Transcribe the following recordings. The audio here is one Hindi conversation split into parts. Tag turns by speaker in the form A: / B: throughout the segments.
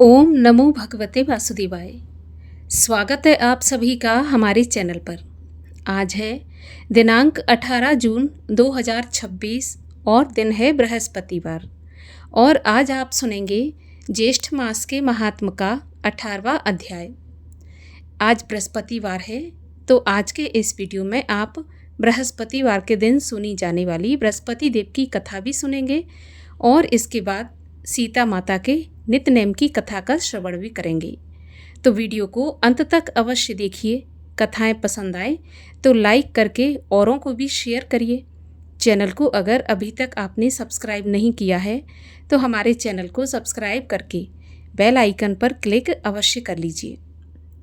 A: ओम नमो भगवते वासुदेवाय। स्वागत है आप सभी का हमारे चैनल पर। आज है दिनांक 18 जून 2026 और दिन है बृहस्पतिवार। और आज आप सुनेंगे ज्येष्ठ मास के महात्म का 18वां अध्याय। आज बृहस्पतिवार है, तो आज के इस वीडियो में आप बृहस्पतिवार के दिन सुनी जाने वाली बृहस्पति देव की कथा भी सुनेंगे और इसके बाद सीता माता के नित्य नेम की कथा का श्रवण भी करेंगे। तो वीडियो को अंत तक अवश्य देखिए। कथाएं पसंद आए तो लाइक करके औरों को भी शेयर करिए। चैनल को अगर अभी तक आपने सब्सक्राइब नहीं किया है तो हमारे चैनल को सब्सक्राइब करके बेल आइकन पर क्लिक अवश्य कर लीजिए।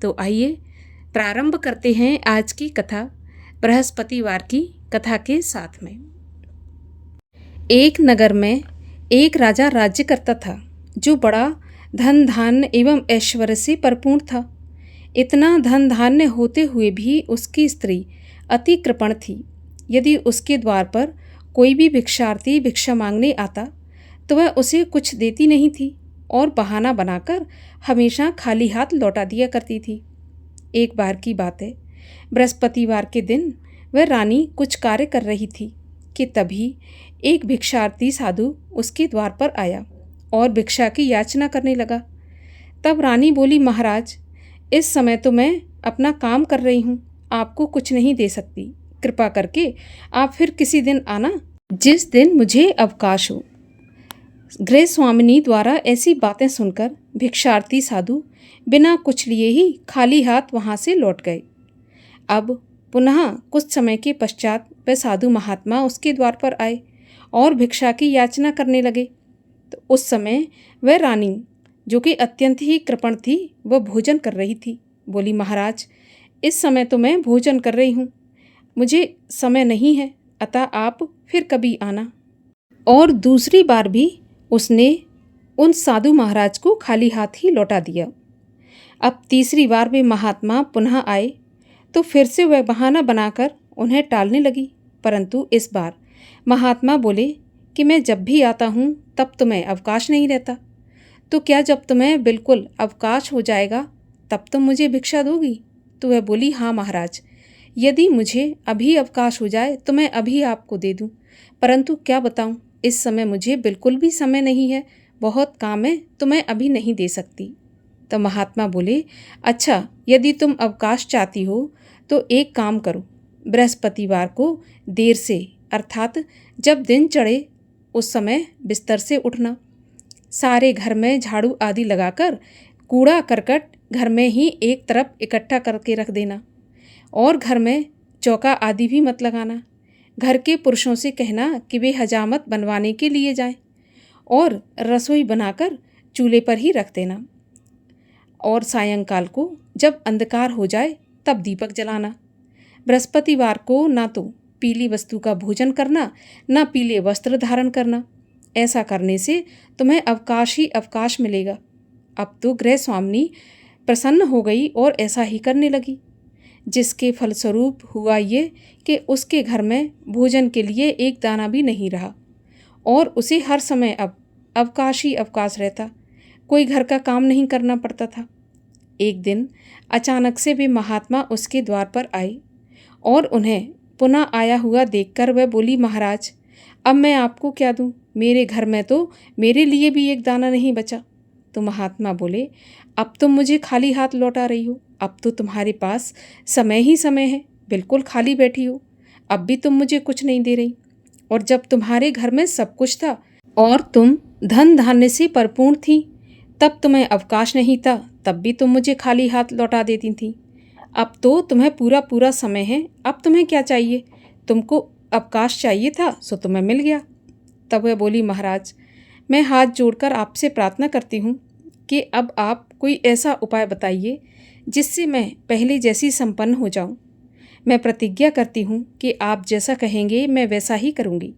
A: तो आइए प्रारंभ करते हैं आज की कथा बृहस्पतिवार की कथा के साथ में। एक नगर में एक राजा राज्य करता था जो बड़ा धन धान्य एवं ऐश्वर्य से परिपूर्ण था। इतना धन धान्य होते हुए भी उसकी स्त्री अति कृपण थी। यदि उसके द्वार पर कोई भी भिक्षार्थी भिक्षा मांगने आता तो वह उसे कुछ देती नहीं थी और बहाना बनाकर हमेशा खाली हाथ लौटा दिया करती थी। एक बार की बात है, बृहस्पतिवार के दिन वह रानी कुछ कार्य कर रही थी कि तभी एक भिक्षार्थी साधु उसके द्वार पर आया और भिक्षा की याचना करने लगा। तब रानी बोली, महाराज, इस समय तो मैं अपना काम कर रही हूँ, आपको कुछ नहीं दे सकती। कृपा करके आप फिर किसी दिन आना, जिस दिन मुझे अवकाश हो। गृह स्वामिनी द्वारा ऐसी बातें सुनकर भिक्षार्थी साधु बिना कुछ लिए ही खाली हाथ वहाँ से लौट गए। अब पुनः कुछ समय के पश्चात वह साधु महात्मा उसके द्वार पर आए और भिक्षा की याचना करने लगे। तो उस समय वह रानी, जो कि अत्यंत ही कृपण थी, वह भोजन कर रही थी। बोली, महाराज, इस समय तो मैं भोजन कर रही हूँ, मुझे समय नहीं है, अतः आप फिर कभी आना। और दूसरी बार भी उसने उन साधु महाराज को खाली हाथ ही लौटा दिया। अब तीसरी बार वे महात्मा पुनः आए तो फिर से वह बहाना बनाकर उन्हें टालने लगी। परंतु इस बार महात्मा बोले कि मैं जब भी आता हूँ तब तुम्हें अवकाश नहीं रहता, तो क्या जब तुम्हें बिल्कुल अवकाश हो जाएगा तब तुम मुझे भिक्षा दोगी? तो वह बोली, हाँ महाराज, यदि मुझे अभी अवकाश हो जाए तो मैं अभी आपको दे दूँ, परंतु क्या बताऊँ, इस समय मुझे बिल्कुल भी समय नहीं है, बहुत काम है, तो मैं अभी नहीं दे सकती। तो महात्मा बोले, अच्छा, यदि तुम अवकाश चाहती हो तो एक काम करो, बृहस्पतिवार को देर से अर्थात जब दिन चढ़े उस समय बिस्तर से उठना, सारे घर में झाड़ू आदि लगाकर कूड़ा करकट घर में ही एक तरफ इकट्ठा करके रख देना और घर में चौका आदि भी मत लगाना। घर के पुरुषों से कहना कि वे हजामत बनवाने के लिए जाएं और रसोई बनाकर चूल्हे पर ही रख देना और सायंकाल को जब अंधकार हो जाए तब दीपक जलाना। बृहस्पतिवार को ना तो पीली वस्तु का भोजन करना, ना पीले वस्त्र धारण करना। ऐसा करने से तुम्हें अवकाश ही अवकाश मिलेगा। अब तो गृह स्वामिनी प्रसन्न हो गई और ऐसा ही करने लगी, जिसके फलस्वरूप हुआ ये कि उसके घर में भोजन के लिए एक दाना भी नहीं रहा और उसे हर समय अब अवकाश ही अवकाश रहता, कोई घर का काम नहीं करना पड़ता था। एक दिन अचानक से वे महात्मा उसके द्वार पर आए और उन्हें पुनः आया हुआ देखकर वह बोली, महाराज, अब मैं आपको क्या दूं? मेरे घर में तो मेरे लिए भी एक दाना नहीं बचा। तो महात्मा बोले, अब तुम मुझे खाली हाथ लौटा रही हो, अब तो तुम्हारे पास समय ही समय है, बिल्कुल खाली बैठी हो, अब भी तुम मुझे कुछ नहीं दे रही। और जब तुम्हारे घर में सब कुछ था और तुम धन धान्य से परिपूर्ण थी, तब तुम्हें अवकाश नहीं था, तब भी तुम मुझे खाली हाथ लौटा देती थी। अब तो तुम्हें पूरा पूरा समय है, अब तुम्हें क्या चाहिए? तुमको अवकाश चाहिए था सो तुम्हें मिल गया। तब वह बोली, महाराज, मैं हाथ जोड़कर आपसे प्रार्थना करती हूँ कि अब आप कोई ऐसा उपाय बताइए जिससे मैं पहले जैसी संपन्न हो जाऊँ। मैं प्रतिज्ञा करती हूँ कि आप जैसा कहेंगे मैं वैसा ही करूँगी।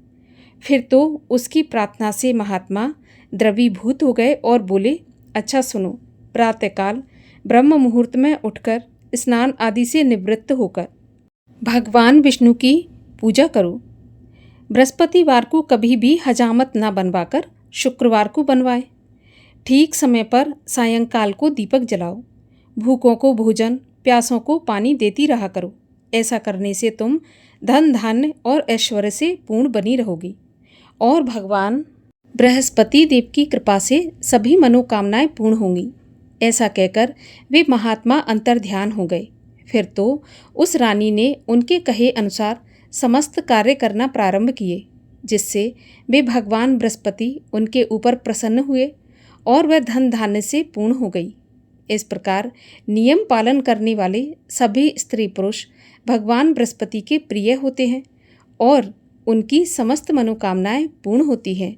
A: फिर तो उसकी प्रार्थना से महात्मा द्रवीभूत हो गए और बोले, अच्छा सुनो, प्रातःकाल ब्रह्म मुहूर्त में उठकर स्नान आदि से निवृत्त होकर भगवान विष्णु की पूजा करो। बृहस्पतिवार को कभी भी हजामत न बनवाकर शुक्रवार को बनवाए। ठीक समय पर सायंकाल को दीपक जलाओ। भूखों को भोजन, प्यासों को पानी देती रहा करो। ऐसा करने से तुम धन धान्य और ऐश्वर्य से पूर्ण बनी रहोगी और भगवान बृहस्पति देव की कृपा से सभी मनोकामनाएं पूर्ण होंगी। ऐसा कहकर वे महात्मा अंतर्ध्यान हो गए। फिर तो उस रानी ने उनके कहे अनुसार समस्त कार्य करना प्रारंभ किए, जिससे वे भगवान बृहस्पति उनके ऊपर प्रसन्न हुए और वह धन धान्य से पूर्ण हो गई। इस प्रकार नियम पालन करने वाले सभी स्त्री पुरुष भगवान बृहस्पति के प्रिय होते हैं और उनकी समस्त मनोकामनाएं पूर्ण होती हैं।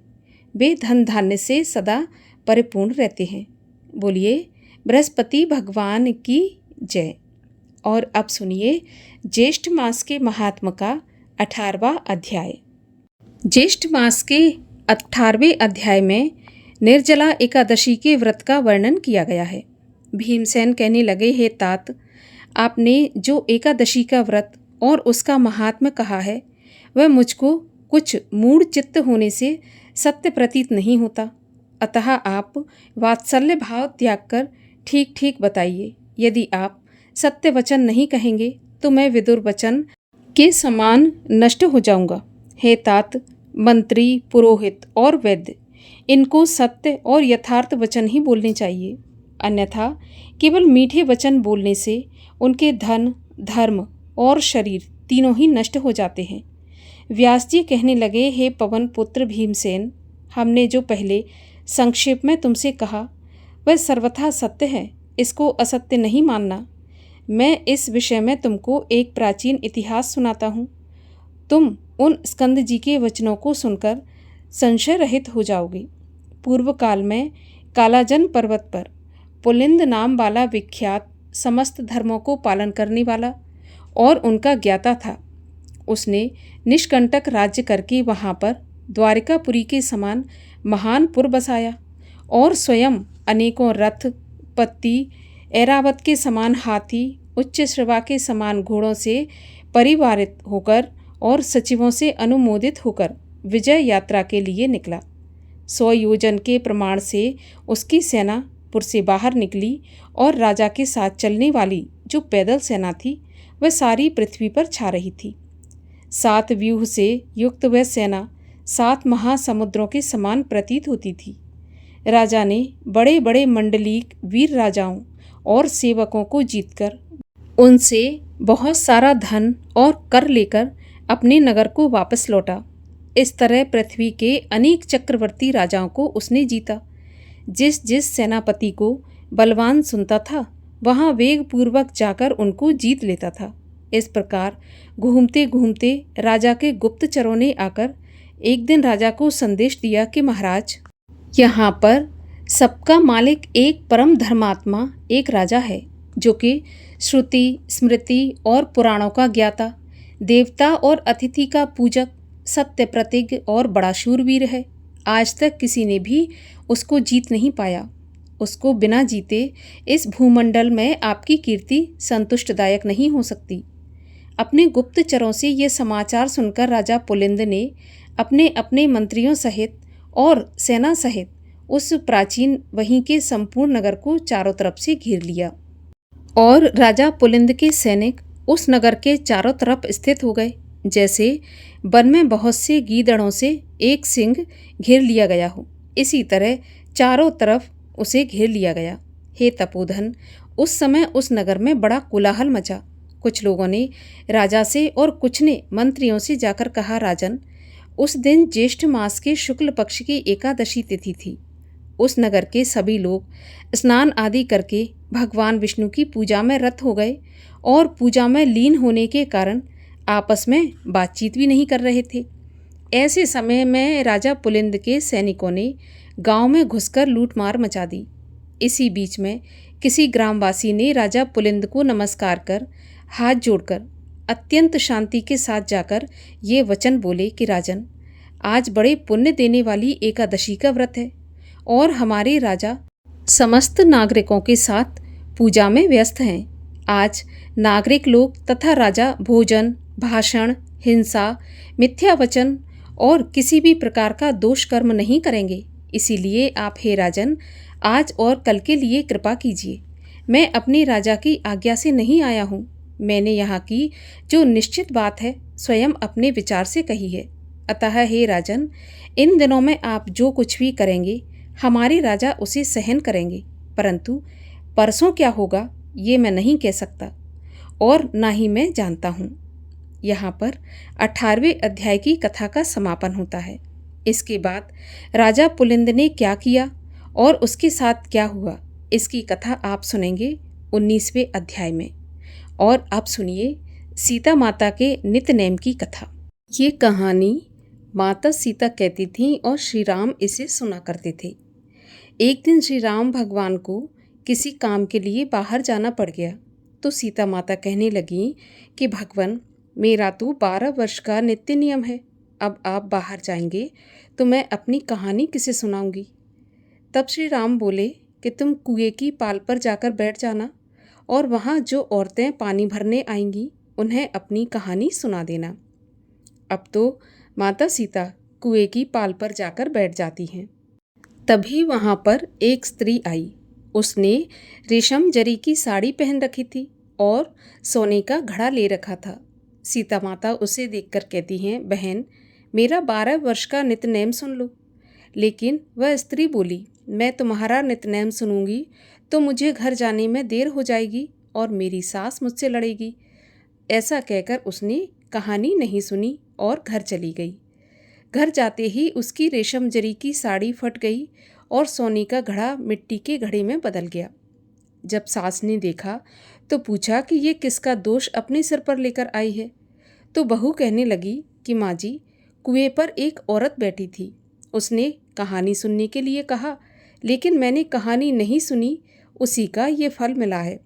A: वे धन धान्य से सदा परिपूर्ण रहते हैं। बोलिए बृहस्पति भगवान की जय। और अब सुनिए ज्येष्ठ मास के महात्म का 18वां अध्याय। ज्येष्ठ मास के 18वें अध्याय में निर्जला एकादशी के व्रत का वर्णन किया गया है। भीमसेन कहने लगे, हे तात, आपने जो एकादशी का व्रत और उसका महात्म्य कहा है वह मुझको कुछ मूढ़ चित्त होने से सत्य प्रतीत नहीं होता। अतः आप वात्सल्य भाव त्याग कर ठीक ठीक बताइए। यदि आप सत्य वचन नहीं कहेंगे तो मैं विदुर वचन के समान नष्ट हो जाऊंगा। हे तात, मंत्री, पुरोहित और वैद्य, इनको सत्य और यथार्थ वचन ही बोलने चाहिए, अन्यथा केवल मीठे वचन बोलने से उनके धन, धर्म और शरीर तीनों ही नष्ट हो जाते हैं। व्यास जी कहने लगे, हे पवन पुत्र भीमसेन, हमने जो पहले संक्षेप में तुमसे कहा वह सर्वथा सत्य है, इसको असत्य नहीं मानना। मैं इस विषय में तुमको एक प्राचीन इतिहास सुनाता हूँ। तुम उन स्कंद जी के वचनों को सुनकर संशय रहित हो जाओगे। पूर्व काल में कालाजन पर्वत पर पुलिंद नाम वाला विख्यात समस्त धर्मों को पालन करने वाला और उनका ज्ञाता था। उसने निष्कंटक राज्य करके वहाँ पर द्वारिकापुरी के समान महान पुर बसाया और स्वयं अनेकों रथ, पत्ती, ऐरावत के समान हाथी, उच्च श्रवा के समान घोड़ों से परिवारित होकर और सचिवों से अनुमोदित होकर विजय यात्रा के लिए निकला। 100 योजन के प्रमाण से उसकी सेना पुर से बाहर निकली और राजा के साथ चलने वाली जो पैदल सेना थी वह सारी पृथ्वी पर छा रही थी। 7 व्यूह से युक्त वह सेना 7 महासमुद्रों के समान प्रतीत होती थी। राजा ने बड़े बड़े मंडलीक वीर राजाओं और सेवकों को जीतकर उनसे बहुत सारा धन और कर लेकर अपने नगर को वापस लौटा। इस तरह पृथ्वी के अनेक चक्रवर्ती राजाओं को उसने जीता। जिस जिस सेनापति को बलवान सुनता था वहाँ वेग पूर्वक जाकर उनको जीत लेता था। इस प्रकार घूमते घूमते राजा के गुप्तचरों ने आकर एक दिन राजा को संदेश दिया कि महाराज, यहाँ पर सबका मालिक एक परम धर्मात्मा एक राजा है, जो कि श्रुति, स्मृति और पुराणों का ज्ञाता, देवता और अतिथि का पूजक, सत्य प्रतिज्ञ और बड़ा शूरवीर है। आज तक किसी ने भी उसको जीत नहीं पाया। उसको बिना जीते इस भूमंडल में आपकी कीर्ति संतुष्टदायक नहीं हो सकती। अपने गुप्तचरों से ये समाचार सुनकर राजा पुलिंद ने अपने अपने मंत्रियों सहित और सेना सहित उस प्राचीन वहीं के संपूर्ण नगर को चारों तरफ से घेर लिया और राजा पुलिंद के सैनिक उस नगर के चारों तरफ स्थित हो गए, जैसे वन में बहुत से गीदड़ों से एक सिंह घेर लिया गया हो। इसी तरह चारों तरफ उसे घेर लिया गया। हे तपोधन, उस समय उस नगर में बड़ा कोलाहल मचा। कुछ लोगों ने राजा से और कुछ ने मंत्रियों से जाकर कहा, राजन, उस दिन ज्येष्ठ मास के शुक्ल पक्ष की एकादशी तिथि थी। उस नगर के सभी लोग स्नान आदि करके भगवान विष्णु की पूजा में रत हो गए और पूजा में लीन होने के कारण आपस में बातचीत भी नहीं कर रहे थे। ऐसे समय में राजा पुलिंद के सैनिकों ने गांव में घुसकर लूटमार मचा दी। इसी बीच में किसी ग्रामवासी ने राजा पुलिंद को नमस्कार कर हाथ जोड़कर अत्यंत शांति के साथ जाकर ये वचन बोले कि राजन, आज बड़े पुण्य देने वाली एकादशी का व्रत है और हमारे राजा समस्त नागरिकों के साथ पूजा में व्यस्त हैं। आज नागरिक लोग तथा राजा भोजन, भाषण, हिंसा, मिथ्या वचन और किसी भी प्रकार का दोष कर्म नहीं करेंगे। इसीलिए आप हे राजन, आज और कल के लिए कृपा कीजिए। मैं अपनी राजा की आज्ञा से नहीं आया हूँ। मैंने यहाँ की जो निश्चित बात है स्वयं अपने विचार से कही है। अतः हे राजन, इन दिनों में आप जो कुछ भी करेंगे हमारे राजा उसे सहन करेंगे, परंतु परसों क्या होगा ये मैं नहीं कह सकता और ना ही मैं जानता हूँ। यहाँ पर 18वें अध्याय की कथा का समापन होता है। इसके बाद राजा पुलिंद ने क्या किया और उसके साथ क्या हुआ, इसकी कथा आप सुनेंगे 19वें अध्याय में। और अब सुनिए सीता माता के नित्यनेम की कथा। ये कहानी माता सीता कहती थीं और श्री राम इसे सुना करते थे। एक दिन श्री राम भगवान को किसी काम के लिए बाहर जाना पड़ गया तो सीता माता कहने लगी कि भगवान, मेरा तो 12 वर्ष का नित्य नियम है, अब आप बाहर जाएंगे तो मैं अपनी कहानी किसे सुनाऊंगी। तब श्री राम बोले कि तुम कुएं की पाल पर जाकर बैठ जाना और वहाँ जो औरतें पानी भरने आएंगी उन्हें अपनी कहानी सुना देना। अब तो माता सीता कुएं की पाल पर जाकर बैठ जाती हैं। तभी वहाँ पर एक स्त्री आई। उसने रेशम जरी की साड़ी पहन रखी थी और सोने का घड़ा ले रखा था। सीता माता उसे देखकर कहती हैं, बहन, मेरा 12 वर्ष का नित्यनेम सुन लो। लेकिन वह स्त्री बोली, मैं तुम्हारा नित्यनेम सुनूंगी तो मुझे घर जाने में देर हो जाएगी और मेरी सास मुझसे लड़ेगी। ऐसा कहकर उसने कहानी नहीं सुनी और घर चली गई। घर जाते ही उसकी रेशम जरी की साड़ी फट गई और सोने का घड़ा मिट्टी के घड़े में बदल गया। जब सास ने देखा तो पूछा कि ये किसका दोष अपने सिर पर लेकर आई है। तो बहू कहने लगी कि माँ जी, कुएं पर एक औरत बैठी थी। उसने कहानी सुनने के लिए कहा, लेकिन मैंने कहानी नहीं सुनी, उसी का ये फल मिला है।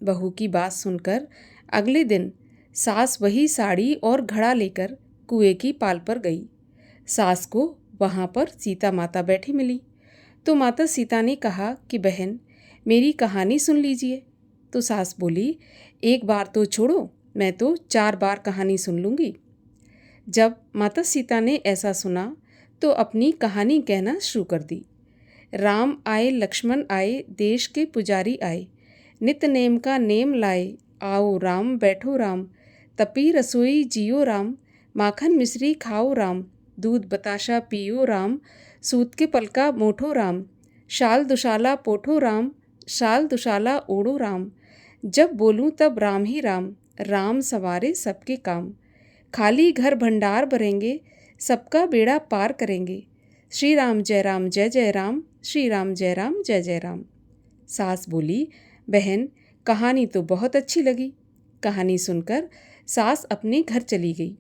A: बहू की बात सुनकर अगले दिन सास वही साड़ी और घड़ा लेकर कुएं की पाल पर गई। सास को वहाँ पर सीता माता बैठी मिली तो माता सीता ने कहा कि बहन, मेरी कहानी सुन लीजिए। तो सास बोली, एक बार तो छोड़ो, मैं तो 4 बार कहानी सुन लूँगी। जब माता सीता ने ऐसा सुना तो अपनी कहानी कहना शुरू कर दी। राम आए, लक्ष्मण आए, देश के पुजारी आए, नित नेम का नेम लाए, आओ राम बैठो राम, तपी रसोई जियो राम, माखन मिश्री खाओ राम, दूध बताशा पियो राम, सूत के पलका मोठो राम, शाल दुशाला पोठो राम, शाल दुशाला ओढ़ो राम, जब बोलूं तब राम ही राम, राम सवारे सबके काम, खाली घर भंडार भरेंगे, सबका बेड़ा पार करेंगे, श्री राम जय जय राम, श्री राम जय जय राम। सास बोली, बहन, कहानी तो बहुत अच्छी लगी। कहानी सुनकर सास अपने घर चली गई।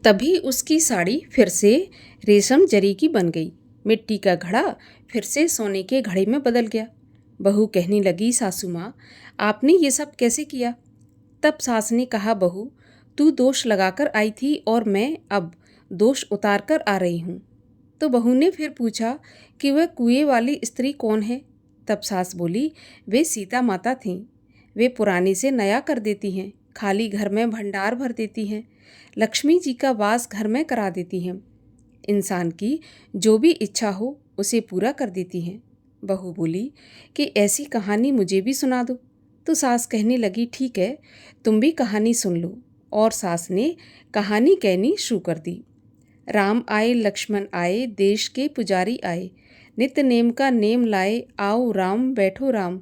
A: तभी उसकी साड़ी फिर से रेशम जरी की बन गई, मिट्टी का घड़ा फिर से सोने के घड़े में बदल गया। बहू कहने लगी, सासू माँ, आपने ये सब कैसे किया? तब सास ने कहा, बहू, तू दोष लगाकर आई थी और मैं अब दोष उतार कर आ रही हूँ। तो बहू ने फिर पूछा कि वह कुएं वाली स्त्री कौन है? तब सास बोली, वे सीता माता थीं। वे पुराने से नया कर देती हैं, खाली घर में भंडार भर देती हैं, लक्ष्मी जी का वास घर में करा देती हैं, इंसान की जो भी इच्छा हो उसे पूरा कर देती हैं। बहू बोली कि ऐसी कहानी मुझे भी सुना दो। तो सास कहने लगी, ठीक है, तुम भी कहानी सुन लो। और सास ने कहानी कहनी शुरू कर दी। राम आए, लक्ष्मण आए, देश के पुजारी आए, नित्य नेम का नेम लाए, आओ राम बैठो राम,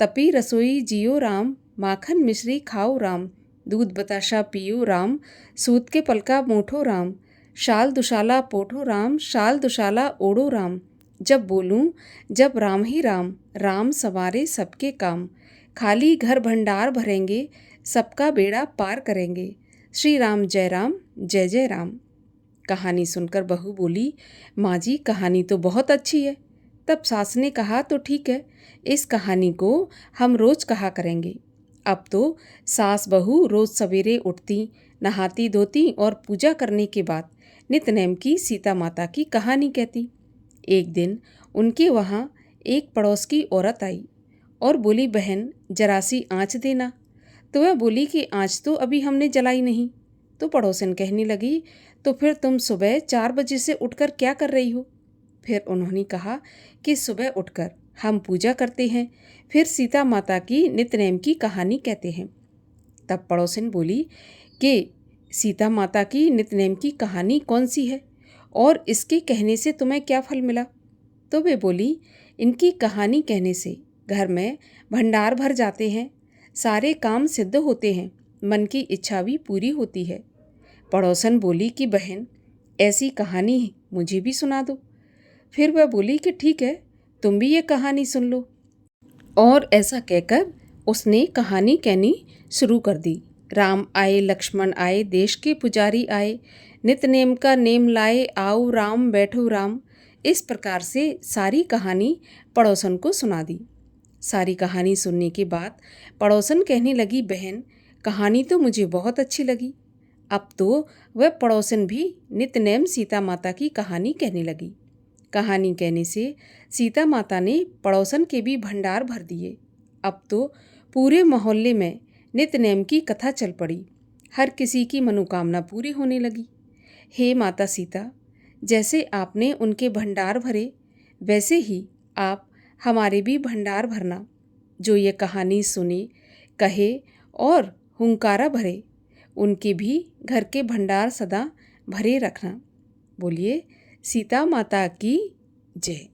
A: तपी रसोई जियो राम, माखन मिश्री खाओ राम, दूध बताशा पियो राम, सूत के पलका मोठो राम, शाल दुशाला पोठो राम, शाल दुशाला ओढ़ो राम, जब बोलूं जब राम ही राम, राम सवारे सबके काम, खाली घर भंडार भरेंगे, सबका बेड़ा पार करेंगे, श्री राम जय जय राम। कहानी सुनकर बहू बोली, माँ जी, कहानी तो बहुत अच्छी है। तब सास ने कहा, तो ठीक है, इस कहानी को हम रोज कहा करेंगे। अब तो सास बहू रोज सवेरे उठती, नहाती धोती और पूजा करने के बाद नित्यनेम की सीता माता की कहानी कहती। एक दिन उनके वहाँ एक पड़ोस की औरत आई और बोली, बहन, जरा सी आँच देना। तो वह बोली कि आँच तो अभी हमने जलाई नहीं। तो पड़ोसन कहने लगी, तो फिर तुम सुबह 4 बजे से उठकर क्या कर रही हो? फिर उन्होंने कहा कि सुबह उठकर हम पूजा करते हैं, फिर सीता माता की नित्य-नेम की कहानी कहते हैं। तब पड़ोसिन बोली कि सीता माता की नित्य-नेम की कहानी कौन सी है और इसके कहने से तुम्हें क्या फल मिला? तो वे बोली, इनकी कहानी कहने से घर में भंडार भर जाते हैं, सारे काम सिद्ध होते हैं, मन की इच्छा भी पूरी होती है। पड़ोसन बोली कि बहन, ऐसी कहानी मुझे भी सुना दो। फिर वह बोली कि ठीक है, तुम भी ये कहानी सुन लो। और ऐसा कहकर उसने कहानी कहनी शुरू कर दी। राम आए, लक्ष्मण आए, देश के पुजारी आए, नित्य नेम का नेम लाए, आओ राम बैठो राम। इस प्रकार से सारी कहानी पड़ोसन को सुना दी। सारी कहानी सुनने के बाद पड़ोसन कहने लगी, बहन, कहानी तो मुझे बहुत अच्छी लगी। अब तो वह पड़ोसन भी नित्य नेम सीता माता की कहानी कहने लगी। कहानी कहने से सीता माता ने पड़ोसन के भी भंडार भर दिए। अब तो पूरे मोहल्ले में नित्य नेम की कथा चल पड़ी। हर किसी की मनोकामना पूरी होने लगी। हे माता सीता, जैसे आपने उनके भंडार भरे, वैसे ही आप हमारे भी भंडार भरना। जो ये कहानी सुने, कहे और हुंकारा भरे, उनके भी घर के भंडार सदा भरे रखना। बोलिए सीता माता की जय।